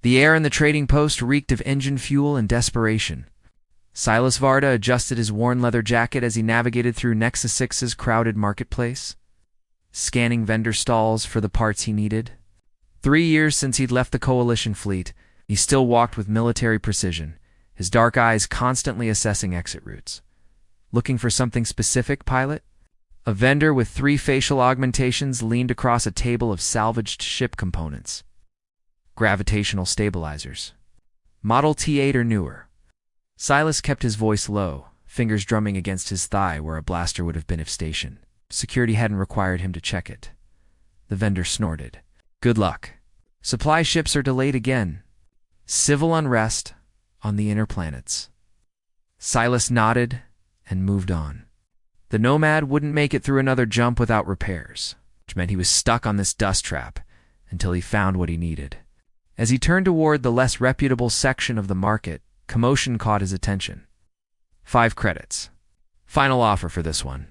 The air in the trading post reeked of engine fuel and desperation. Silas Varda adjusted his worn leather jacket as he navigated through Nexus 6's crowded marketplace, scanning vendor stalls for the parts he needed. 3 years since he'd left the Coalition fleet, he still walked with military precision, his dark eyes constantly assessing exit routes. Looking for something specific, pilot? A vendor with 3 facial augmentations leaned across a table of salvaged ship components. Gravitational stabilizers. Model T8 or newer. Silas kept his voice low, fingers drumming against his thigh where a blaster would have been if stationed. Security hadn't required him to check it. The vendor snorted. Good luck. Supply ships are delayed again. Civil unrest on the inner planets. Silas nodded and moved on. The Nomad wouldn't make it through another jump without repairs, which meant he was stuck on this dust trap until he found what he needed. As he turned toward the less reputable section of the market, commotion caught his attention. 5 credits. Final offer for this one.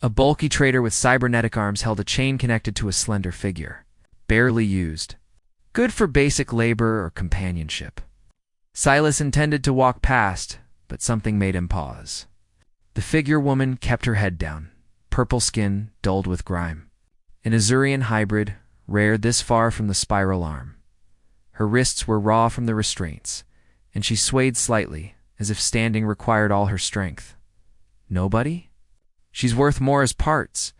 A bulky trader with cybernetic arms held a chain connected to a slender figure. Barely used. Good for basic labor or companionship. Silas intended to walk past, but something made him pause. The figure woman kept her head down, purple skin dulled with grime. An Azurian hybrid, rare this far from the spiral arm. Her wrists were raw from the restraints, and she swayed slightly, as if standing required all her strength. Nobody? She's worth more as parts.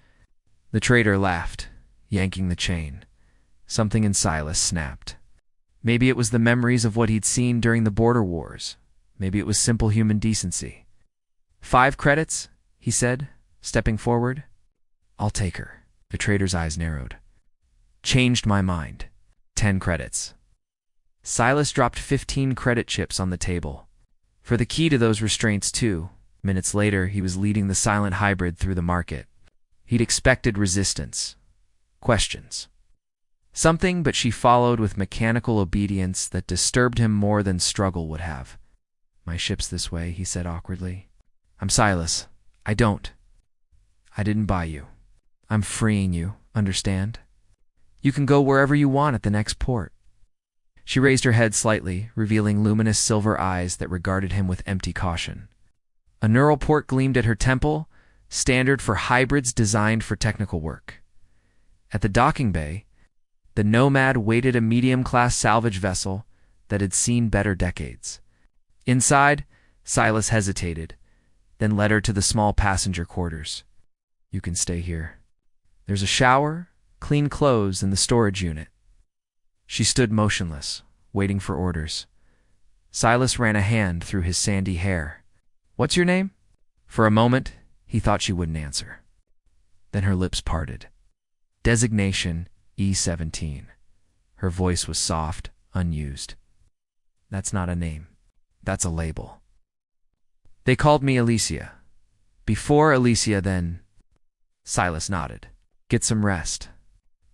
The trader laughed, yanking the chain. Something in Silas snapped. Maybe it was the memories of what he'd seen during the border wars. Maybe it was simple human decency. 5 credits, he said, stepping forward. I'll take her. The trader's eyes narrowed. Changed my mind. 10 credits. Silas dropped 15 credit chips on the table. For the key to those restraints, too. Minutes later, he was leading the silent hybrid through the market. He'd expected resistance. Questions. Something, but she followed with mechanical obedience that disturbed him more than struggle would have. My ship's this way, he said awkwardly. I'm Silas. I didn't buy you. I'm freeing you, understand? You can go wherever you want at the next port. She raised her head slightly, revealing luminous silver eyes that regarded him with empty caution. A neural port gleamed at her temple, standard for hybrids designed for technical work. At the docking bay, the Nomad waited a medium-class salvage vessel that had seen better decades. Inside, Silas hesitated, then led her to the small passenger quarters. You can stay here. There's a shower, clean clothes, and the storage unit. She stood motionless, waiting for orders. Silas ran a hand through his sandy hair. What's your name? For a moment, he thought she wouldn't answer. Then her lips parted. Designation E17. Her voice was soft, unused. That's not a name. That's a label. They called me Alicia. Before Alicia, then... Silas nodded. Get some rest.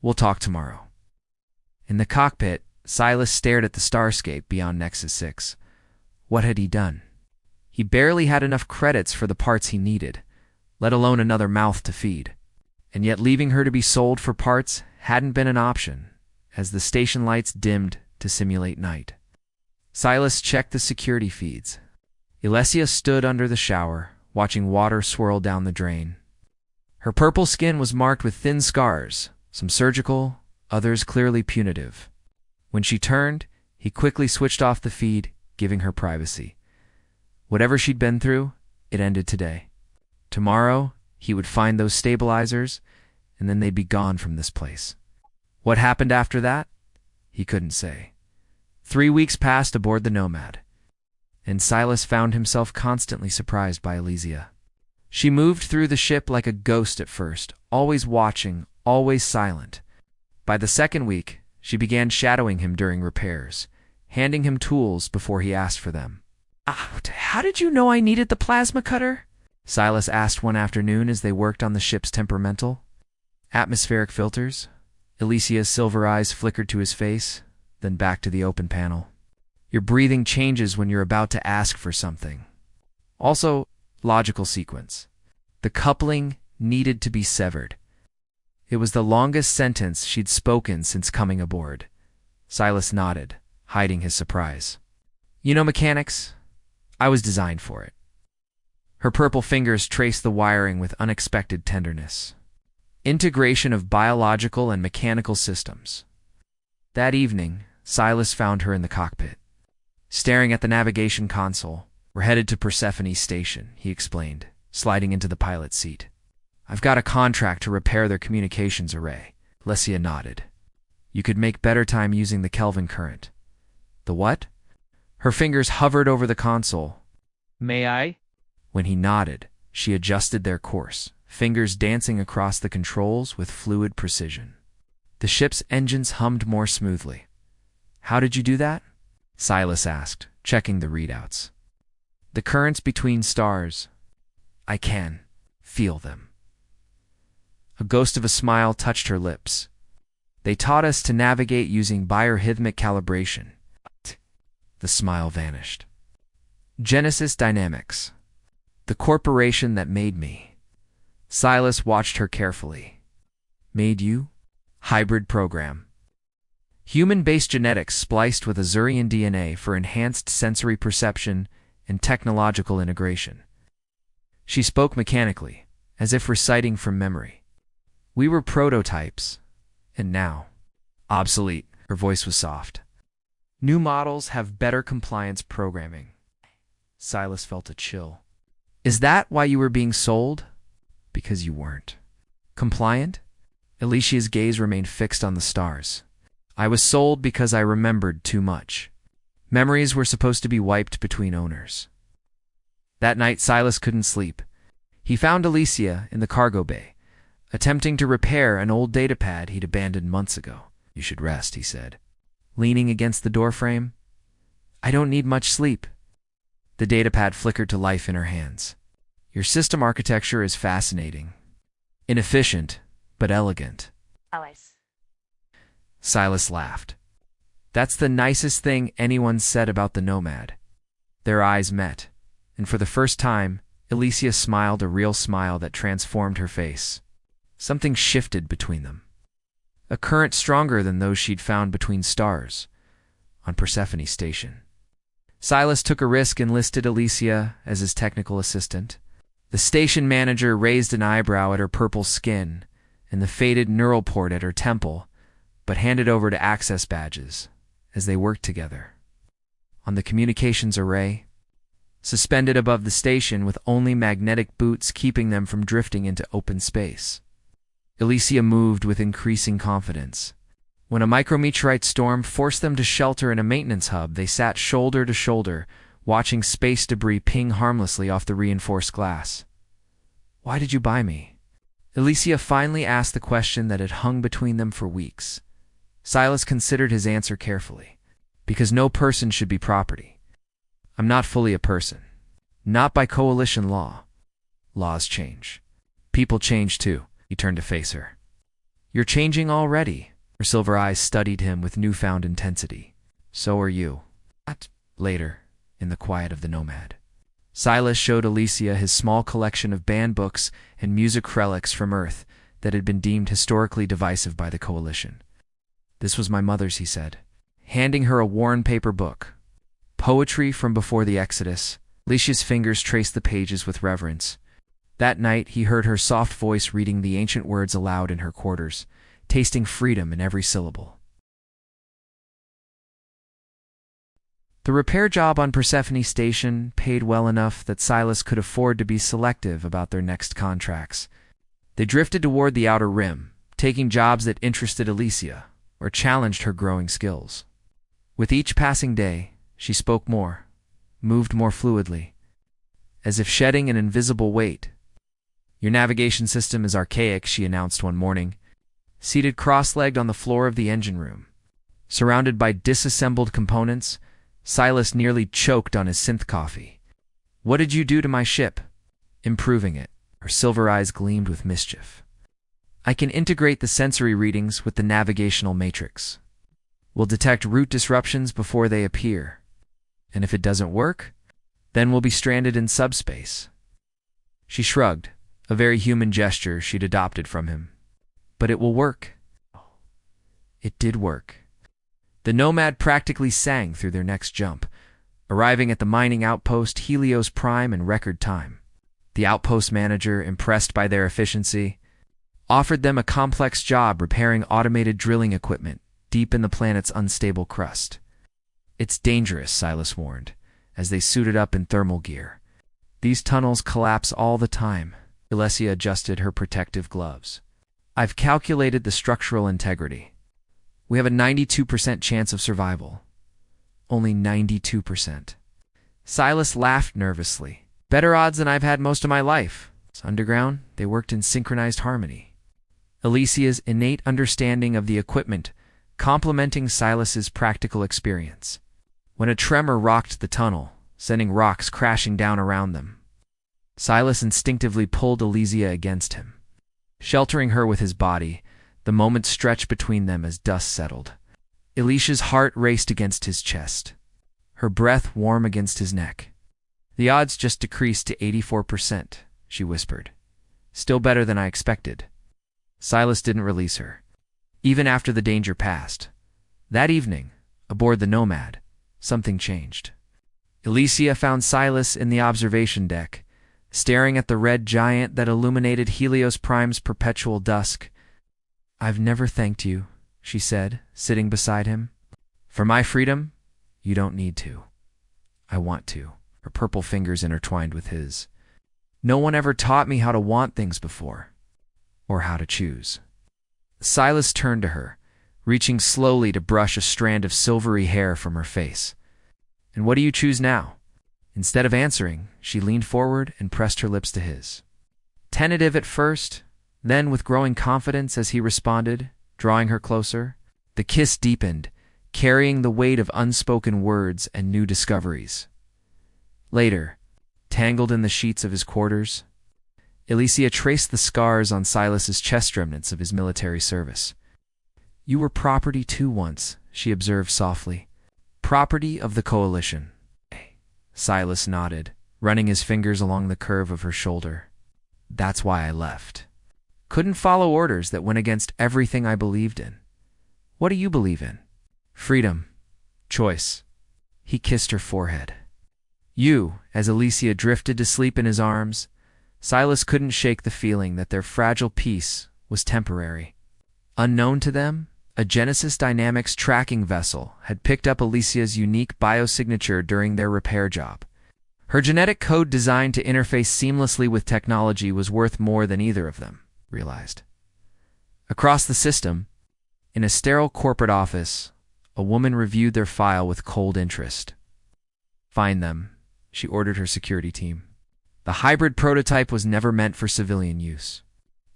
We'll talk tomorrow. In the cockpit, Silas stared at the starscape beyond Nexus 6. What had he done? He barely had enough credits for the parts he needed, let alone another mouth to feed. And yet leaving her to be sold for parts hadn't been an option, as the station lights dimmed to simulate night. Silas checked the security feeds. Alicia stood under the shower, watching water swirl down the drain. Her purple skin was marked with thin scars, some surgical, others clearly punitive. When she turned, he quickly switched off the feed, giving her privacy. Whatever she'd been through, it ended today. Tomorrow, he would find those stabilizers, and then they'd be gone from this place. What happened after that? He couldn't say. 3 weeks passed aboard the Nomad, and Silas found himself constantly surprised by Alicia. She moved through the ship like a ghost at first, always watching, always silent. By the second week, she began shadowing him during repairs, handing him tools before he asked for them. How did you know I needed the plasma cutter? Silas asked one afternoon as they worked on the ship's temperamental. Atmospheric filters. Alicia's silver eyes flickered to his face, then back to the open panel. Your breathing changes when you're about to ask for something. Also, logical sequence. The coupling needed to be severed. It was the longest sentence she'd spoken since coming aboard. Silas nodded, hiding his surprise. You know mechanics? I was designed for it. Her purple fingers traced the wiring with unexpected tenderness. Integration of biological and mechanical systems. That evening, Silas found her in the cockpit. Staring at the navigation console. We're headed to Persephone Station, he explained, sliding into the pilot's seat. I've got a contract to repair their communications array. Lesia nodded. You could make better time using the Kelvin current. The what? Her fingers hovered over the console. May I? When he nodded, she adjusted their course, fingers dancing across the controls with fluid precision. The ship's engines hummed more smoothly. How did you do that? Silas asked, checking the readouts. The currents between stars. I can feel them. A ghost of a smile touched her lips. They taught us to navigate using biorhythmic calibration. The smile vanished. Genesis Dynamics. The corporation that made me. Silas watched her carefully. Made you? Hybrid program. Human-based genetics spliced with Azurian DNA for enhanced sensory perception and technological integration. She spoke mechanically, as if reciting from memory. We were prototypes, and now, obsolete. Her voice was soft. New models have better compliance programming. Silas felt a chill. Is that why you were being sold? Because you weren't. Compliant? Alicia's gaze remained fixed on the stars. I was sold because I remembered too much. Memories were supposed to be wiped between owners. That night, Silas couldn't sleep. He found Alicia in the cargo bay, attempting to repair an old datapad he'd abandoned months ago. You should rest, he said, leaning against the doorframe. I don't need much sleep. The datapad flickered to life in her hands. Your system architecture is fascinating. Inefficient, but elegant. Always. Silas laughed. That's the nicest thing anyone said about the Nomad. Their eyes met, and for the first time, Alicia smiled a real smile that transformed her face. Something shifted between them. A current stronger than those she'd found between stars on Persephone Station. Silas took a risk and listed Alicia as his technical assistant. The station manager raised an eyebrow at her purple skin and the faded neural port at her temple, but handed over to access badges as they worked together. On the communications array, suspended above the station with only magnetic boots keeping them from drifting into open space, Alicia moved with increasing confidence. When a micrometeorite storm forced them to shelter in a maintenance hub, they sat shoulder to shoulder, watching space debris ping harmlessly off the reinforced glass. Why did you buy me? Alicia finally asked the question that had hung between them for weeks. Silas considered his answer carefully. Because no person should be property. I'm not fully a person. Not by coalition law. Laws change. People change too. He turned to face her. You're changing already. Her silver eyes studied him with newfound intensity. So are you. Later, in the quiet of the Nomad, Silas showed Alicia his small collection of banned books and music relics from Earth that had been deemed historically divisive by the Coalition. This was my mother's, he said, handing her a worn paper book. Poetry from before the Exodus. Alicia's fingers traced the pages with reverence. That night, he heard her soft voice reading the ancient words aloud in her quarters, tasting freedom in every syllable. The repair job on Persephone Station paid well enough that Silas could afford to be selective about their next contracts. They drifted toward the outer rim, taking jobs that interested Alicia or challenged her growing skills. With each passing day, she spoke more, moved more fluidly, as if shedding an invisible weight. Your navigation system is archaic, she announced one morning, seated cross-legged on the floor of the engine room. Surrounded by disassembled components, Silas nearly choked on his synth coffee. What did you do to my ship? Improving it. Her silver eyes gleamed with mischief. I can integrate the sensory readings with the navigational matrix. We'll detect route disruptions before they appear. And if it doesn't work, then we'll be stranded in subspace. She shrugged, a very human gesture she'd adopted from him. But it will work. It did work. The Nomad practically sang through their next jump, arriving at the mining outpost Helios Prime in record time. The outpost manager, impressed by their efficiency, offered them a complex job repairing automated drilling equipment deep in the planet's unstable crust. "It's dangerous," Silas warned, as they suited up in thermal gear. "These tunnels collapse all the time." Alesia adjusted her protective gloves. "I've calculated the structural integrity. We have a 92% chance of survival." "Only 92%. Silas laughed nervously. "Better odds than I've had most of my life." Underground, they worked in synchronized harmony. Alicia's innate understanding of the equipment complementing Silas's practical experience. When a tremor rocked the tunnel, sending rocks crashing down around them, Silas instinctively pulled Alicia against him. Sheltering her with his body, the moments stretched between them as dust settled. Alicia's heart raced against his chest, her breath warm against his neck. "The odds just decreased to 84%, she whispered. "Still better than I expected." Silas didn't release her, even after the danger passed. That evening, aboard the Nomad, something changed. Alicia found Silas in the observation deck, staring at the red giant that illuminated Helios Prime's perpetual dusk. "I've never thanked you," she said, sitting beside him. "For my freedom, you don't need to. I want to." Her purple fingers intertwined with his. "No one ever taught me how to want things before, or how to choose." Silas turned to her, reaching slowly to brush a strand of silvery hair from her face. "And what do you choose now?" Instead of answering, she leaned forward and pressed her lips to his. Tentative at first, then with growing confidence as he responded, drawing her closer, the kiss deepened, carrying the weight of unspoken words and new discoveries. Later, tangled in the sheets of his quarters, Alicia traced the scars on Silas's chest remnants of his military service. "You were property too once," she observed softly. "Property of the Coalition." Silas nodded, running his fingers along the curve of her shoulder. "That's why I left. Couldn't follow orders that went against everything I believed in." "What do you believe in?" "Freedom. Choice." He kissed her forehead. "You," as Alicia drifted to sleep in his arms, Silas couldn't shake the feeling that their fragile peace was temporary. Unknown to them, a Genesis Dynamics tracking vessel had picked up Alicia's unique biosignature during their repair job. Her genetic code designed to interface seamlessly with technology was worth more than either of them realized. Across the system, in a sterile corporate office, a woman reviewed their file with cold interest. "Find them," she ordered her security team. "The hybrid prototype was never meant for civilian use.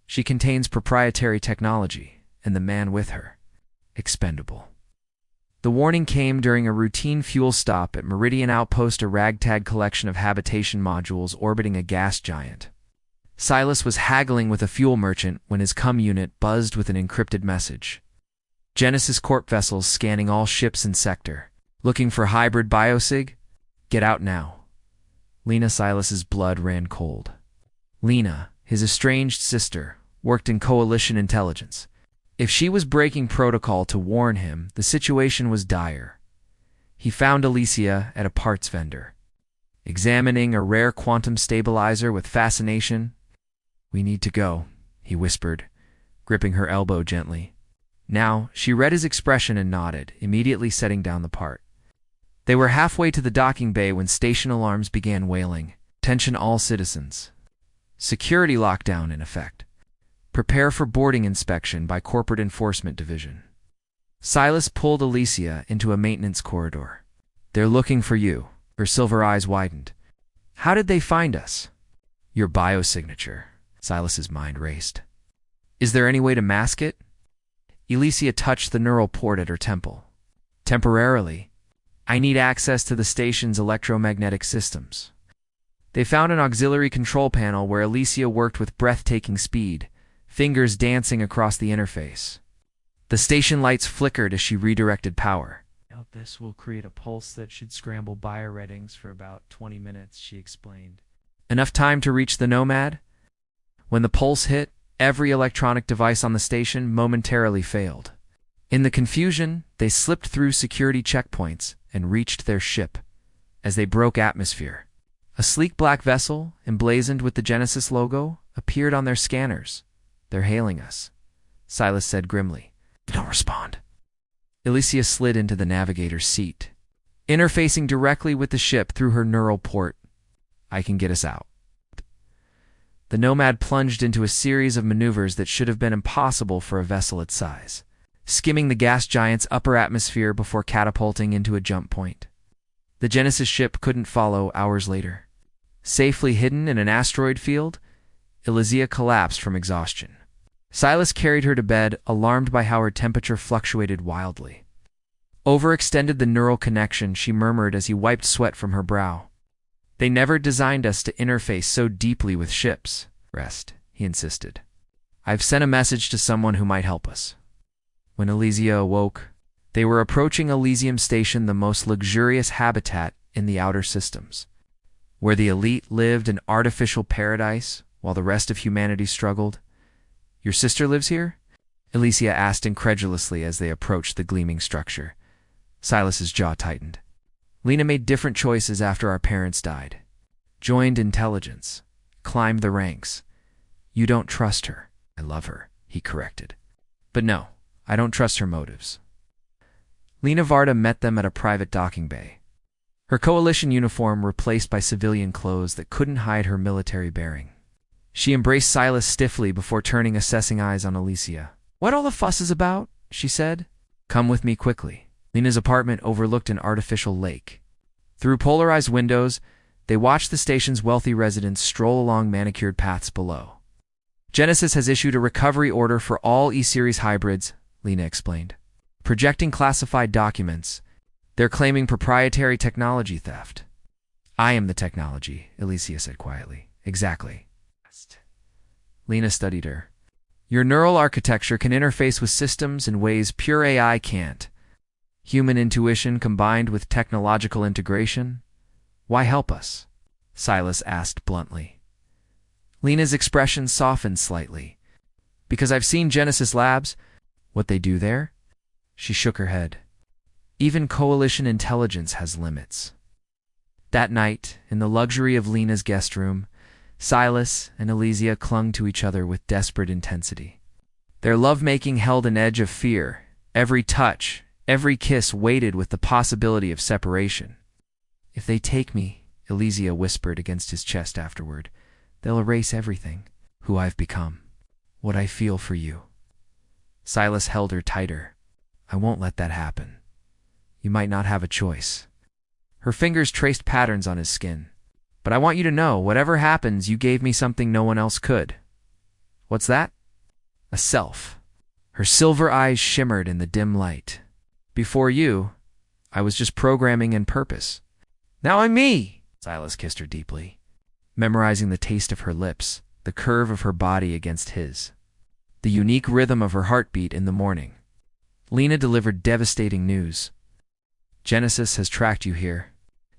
She contains proprietary technology, and the man with her, expendable." The warning came during a routine fuel stop at Meridian Outpost, a ragtag collection of habitation modules orbiting a gas giant. Silas was haggling with a fuel merchant when his comm unit buzzed with an encrypted message. "Genesis Corp vessels scanning all ships in sector. Looking for hybrid biosig? Get out now." Lena Silas's blood ran cold. Lena, his estranged sister, worked in Coalition intelligence. If she was breaking protocol to warn him, the situation was dire. He found Alicia at a parts vendor, examining a rare quantum stabilizer with fascination. "We need to go," he whispered, gripping her elbow gently. Now, she read his expression and nodded, immediately setting down the part. They were halfway to the docking bay when station alarms began wailing. "Attention all citizens. Security lockdown in effect. Prepare for boarding inspection by Corporate Enforcement Division." Silas pulled Alicia into a maintenance corridor. "They're looking for you." Her silver eyes widened. "How did they find us?" "Your biosignature." Silas's mind raced. "Is there any way to mask it?" Alicia touched the neural port at her temple. "Temporarily. I need access to the station's electromagnetic systems." They found an auxiliary control panel where Alicia worked with breathtaking speed, fingers dancing across the interface. The station lights flickered as she redirected power. "This will create a pulse that should scramble bioreadings for about 20 minutes, she explained. "Enough time to reach the Nomad?" When the pulse hit, every electronic device on the station momentarily failed. In the confusion, they slipped through security checkpoints and reached their ship. As they broke atmosphere, a sleek black vessel, emblazoned with the Genesis logo, appeared on their scanners. "They're hailing us," Silas said grimly. "Don't respond." Alicia slid into the navigator's seat, interfacing directly with the ship through her neural port. "I can get us out." The Nomad plunged into a series of maneuvers that should have been impossible for a vessel its size, skimming the gas giant's upper atmosphere before catapulting into a jump point. The Genesis ship couldn't follow hours later. Safely hidden in an asteroid field, Elysia collapsed from exhaustion. Silas carried her to bed, alarmed by how her temperature fluctuated wildly. Overextended the neural connection, she murmured as he wiped sweat from her brow. "They never designed us to interface so deeply with ships." "Rest," he insisted. "I've sent a message to someone who might help us." When Elysia awoke, they were approaching Elysium Station, the most luxurious habitat in the outer systems, where the elite lived in artificial paradise while the rest of humanity struggled. "Your sister lives here?" Elysia asked incredulously as they approached the gleaming structure. Silas's jaw tightened. "Lena made different choices after our parents died. Joined intelligence. Climbed the ranks. You don't trust her." "I love her," he corrected. "But no, I don't trust her motives." Lena Varda met them at a private docking bay, her coalition uniform replaced by civilian clothes that couldn't hide her military bearing. She embraced Silas stiffly before turning assessing eyes on Elysia. "What all the fuss is about?" she said. "Come with me quickly." Lena's apartment overlooked an artificial lake. Through polarized windows, they watched the station's wealthy residents stroll along manicured paths below. "Genesis has issued a recovery order for all E-Series hybrids," Lena explained. "Projecting classified documents. They're claiming proprietary technology theft." "I am the technology," Elysia said quietly. "Exactly." Lena studied her. "Your neural architecture can interface with systems in ways pure AI can't. Human intuition combined with technological integration. Why help us?" Silas asked bluntly. Lena's expression softened slightly. "Because I've seen Genesis Labs. What they do there?" She shook her head. "Even coalition intelligence has limits." That night, in the luxury of Lena's guest room, Silas and Elysia clung to each other with desperate intensity. Their lovemaking held an edge of fear. Every touch, every kiss weighted with the possibility of separation. "If they take me," Elysia whispered against his chest afterward, "they'll erase everything. Who I've become. What I feel for you." Silas held her tighter. "I won't let that happen. You might not have a choice." Her fingers traced patterns on his skin. "But I want you to know, whatever happens, you gave me something no one else could." "What's that?" "A self." Her silver eyes shimmered in the dim light. "Before you, I was just programming and purpose. Now I'm me." Silas kissed her deeply, memorizing the taste of her lips, the curve of her body against his, the unique rhythm of her heartbeat in the morning. Lena delivered devastating news. "Genesis has tracked you here.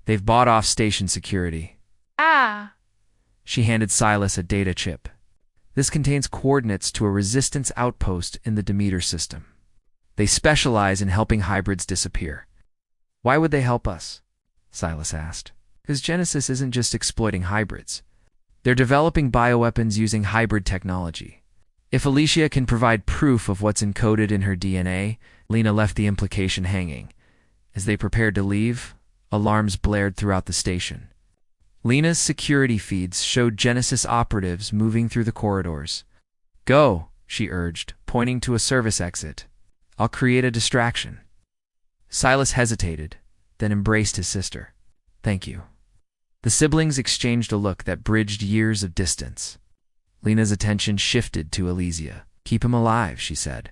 They've bought off station security." Ah! She handed Silas a data chip. "This contains coordinates to a resistance outpost in the Demeter system. They specialize in helping hybrids disappear." "Why would they help us?" Silas asked. "Because Genesis isn't just exploiting hybrids. They're developing bioweapons using hybrid technology. If Elysia can provide proof of what's encoded in her DNA," Lena left the implication hanging. As they prepared to leave, alarms blared throughout the station. Lena's security feeds showed Genesis operatives moving through the corridors. "Go," she urged, pointing to a service exit. "I'll create a distraction." Silas hesitated, then embraced his sister. "Thank you." The siblings exchanged a look that bridged years of distance. Lena's attention shifted to Elysia. "Keep him alive," she said.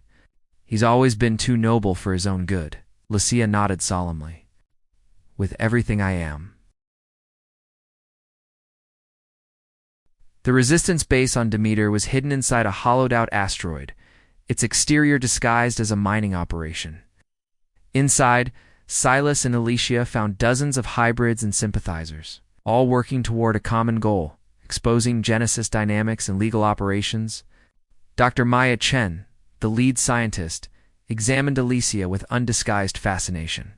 "He's always been too noble for his own good." Elysia nodded solemnly. "With everything I am." The resistance base on Demeter was hidden inside a hollowed-out asteroid, its exterior disguised as a mining operation. Inside, Silas and Elysia found dozens of hybrids and sympathizers, all working toward a common goal, exposing Genesis dynamics and legal operations. Dr. Maya Chen, the lead scientist, examined Alicia with undisguised fascination.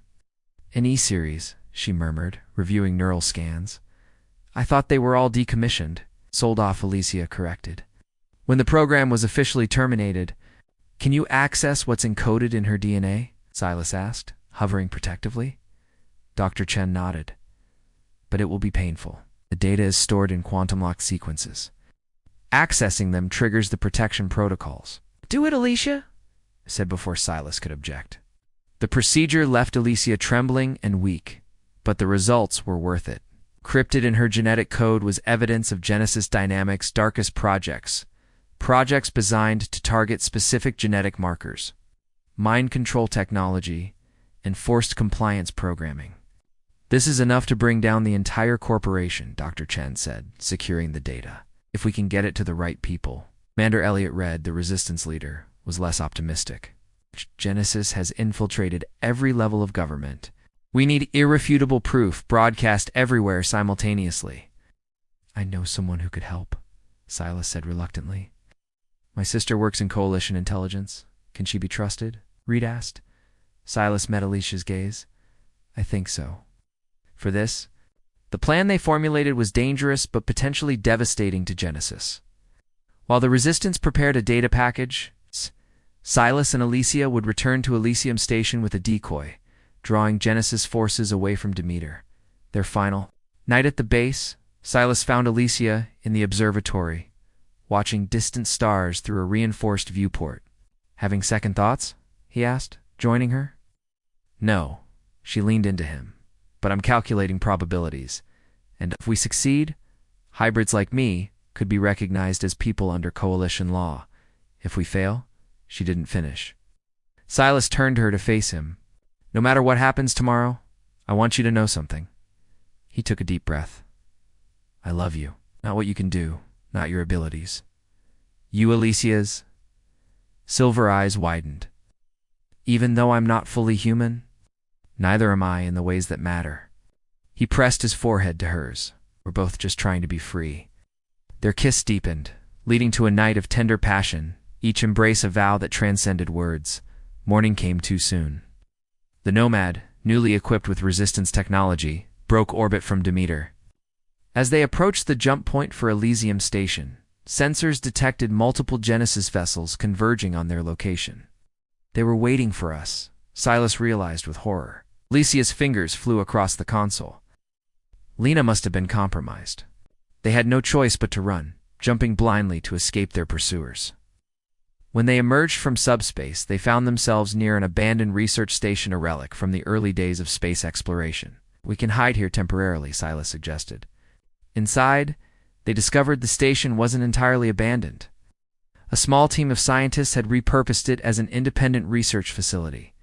An E-series, she murmured, reviewing neural scans. I thought they were all decommissioned. Sold off, Alicia corrected. When the program was officially terminated, can you access what's encoded in her DNA? Silas asked, hovering protectively. Dr. Chen nodded. But it will be painful. The data is stored in quantum-locked sequences. Accessing them triggers the protection protocols. Do it, Alicia, said before Silas could object. The procedure left Alicia trembling and weak, but the results were worth it. Crypted in her genetic code was evidence of Genesis Dynamics' darkest projects designed to target specific genetic markers, mind control technology, and forced compliance programming. This is enough to bring down the entire corporation, Dr. Chen said, securing the data. If we can get it to the right people. Commander Elliot Red, the resistance leader, was less optimistic. Genesis has infiltrated every level of government. We need irrefutable proof broadcast everywhere simultaneously. I know someone who could help, Silas said reluctantly. My sister works in coalition intelligence. Can she be trusted? Reed asked. Silas met Alicia's gaze. I think so. For this, the plan they formulated was dangerous but potentially devastating to Genesis. While the Resistance prepared a data package, Silas and Alicia would return to Elysium Station with a decoy, drawing Genesis forces away from Demeter. Their final night at the base, Silas found Alicia in the observatory, watching distant stars through a reinforced viewport. Having second thoughts? He asked, joining her. No, she leaned into him. But I'm calculating probabilities, and if we succeed, hybrids like me could be recognized as people under coalition law. If we fail, she didn't finish. Silas turned her to face him. No matter what happens tomorrow, I want you to know something. He took a deep breath. I love you. Not what you can do, not your abilities. You, Alicia's silver eyes widened. Even though I'm not fully human, neither am I in the ways that matter. He pressed his forehead to hers. We're both just trying to be free. Their kiss deepened, leading to a night of tender passion, each embrace a vow that transcended words. Morning came too soon. The Nomad, newly equipped with resistance technology, broke orbit from Demeter. As they approached the jump point for Elysium Station, sensors detected multiple Genesis vessels converging on their location. They were waiting for us, Silas realized with horror. Alicia's fingers flew across the console. Lena must have been compromised. They had no choice but to run, jumping blindly to escape their pursuers. When they emerged from subspace, they found themselves near an abandoned research station, a relic from the early days of space exploration. We can hide here temporarily, Silas suggested. Inside, they discovered the station wasn't entirely abandoned. A small team of scientists had repurposed it as an independent research facility.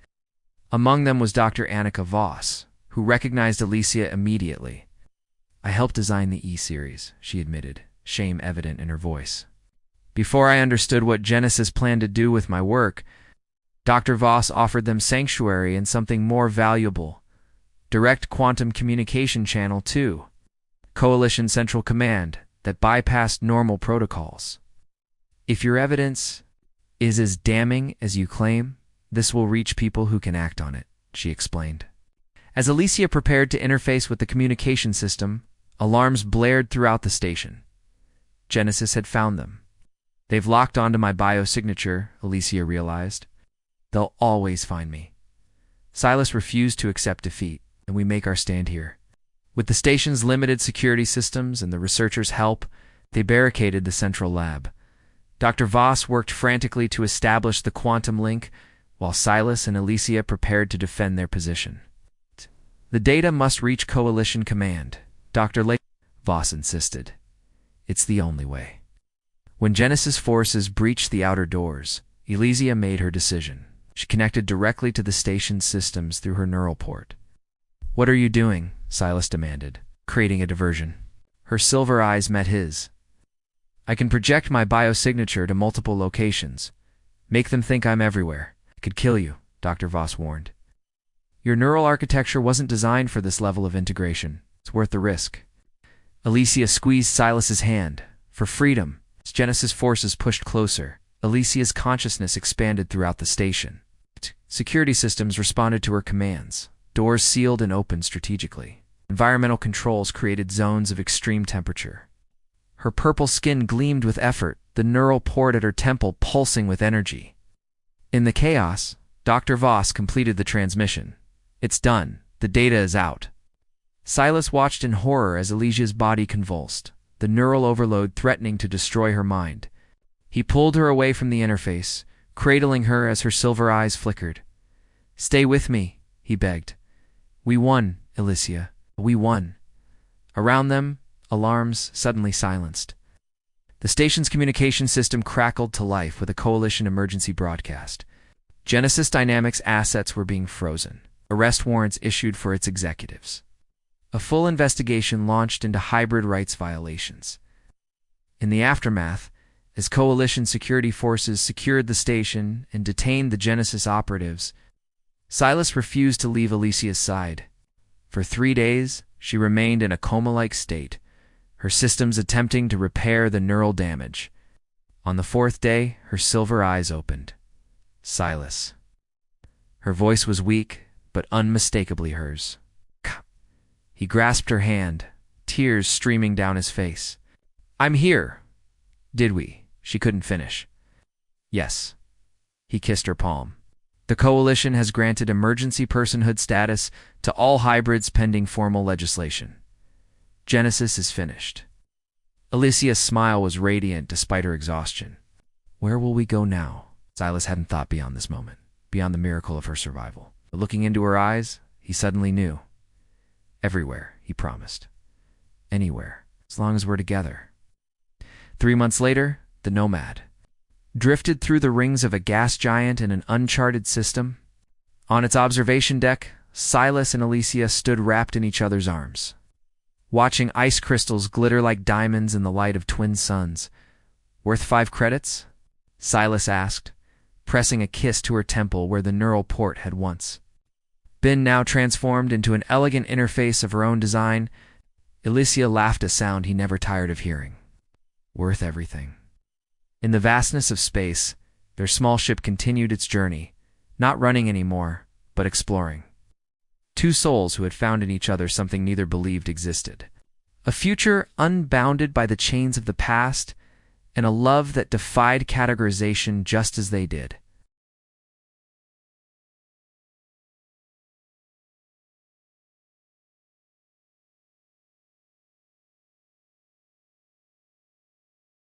Among them was Dr. Annika Voss, who recognized Alicia immediately. I helped design the E-series, she admitted, shame evident in her voice. Before I understood what Genesis planned to do with my work, Dr. Voss offered them sanctuary and something more valuable. Direct quantum communication channel 2. Coalition Central Command that bypassed normal protocols. If your evidence is as damning as you claim, this will reach people who can act on it, she explained. As Alicia prepared to interface with the communication system, alarms blared throughout the station. Genesis had found them. They've locked onto my biosignature, Alicia realized. They'll always find me. Silas refused to accept defeat, and we make our stand here. With the station's limited security systems and the researchers' help, they barricaded the central lab. Dr. Voss worked frantically to establish the quantum link, while Silas and Alicia prepared to defend their position. The data must reach Coalition Command, Dr. Voss insisted. It's the only way. When Genesis forces breached the outer doors, Alicia made her decision. She connected directly to the station's systems through her neural port. What are you doing? Silas demanded, creating a diversion. Her silver eyes met his. I can project my biosignature to multiple locations. Make them think I'm everywhere. I could kill you, Dr. Voss warned. Your neural architecture wasn't designed for this level of integration. It's worth the risk. Alicia squeezed Silas's hand. For freedom. As Genesis forces pushed closer, Alicia's consciousness expanded throughout the station. worked. Security systems responded to her commands. Doors sealed and opened strategically. Environmental controls created zones of extreme temperature. Her purple skin gleamed with effort, the neural port at her temple pulsing with energy. In the chaos, Dr. Voss completed the transmission. It's done. The data is out. Silas watched in horror as Elysia's body convulsed, the neural overload threatening to destroy her mind. He pulled her away from the interface, cradling her as her silver eyes flickered. "Stay with me," he begged. "We won, Elysia. We won." Around them, alarms suddenly silenced. The station's communication system crackled to life with a coalition emergency broadcast. Genesis Dynamics assets were being frozen. Arrest warrants issued for its executives. A full investigation launched into hybrid rights violations. In the aftermath, as coalition security forces secured the station and detained the Genesis operatives, Silas refused to leave Elysia's side. For 3 days, she remained in a coma-like state, her systems attempting to repair the neural damage. On the 4th day, her silver eyes opened. "Silas." Her voice was weak, but unmistakably hers. He grasped her hand, tears streaming down his face. "I'm here." "Did we?" She couldn't finish. "Yes." He kissed her palm. "The coalition has granted emergency personhood status to all hybrids pending formal legislation. Genesis is finished." Elysia's smile was radiant despite her exhaustion. "Where will we go now?" Silas hadn't thought beyond this moment, beyond the miracle of her survival. But looking into her eyes, he suddenly knew. "Everywhere," he promised. "Anywhere, as long as we're together." 3 months later, the Nomad drifted through the rings of a gas giant in an uncharted system. On its observation deck, Silas and Elysia stood wrapped in each other's arms, watching ice crystals glitter like diamonds in the light of twin suns. "Worth 5 credits?" Silas asked, pressing a kiss to her temple where the neural port had once been, now transformed into an elegant interface of her own design. Elysia laughed a sound he never tired of hearing. "Worth everything." In the vastness of space, their small ship continued its journey, not running anymore, but exploring. Two souls who had found in each other something neither believed existed. A future unbounded by the chains of the past, and a love that defied categorization just as they did.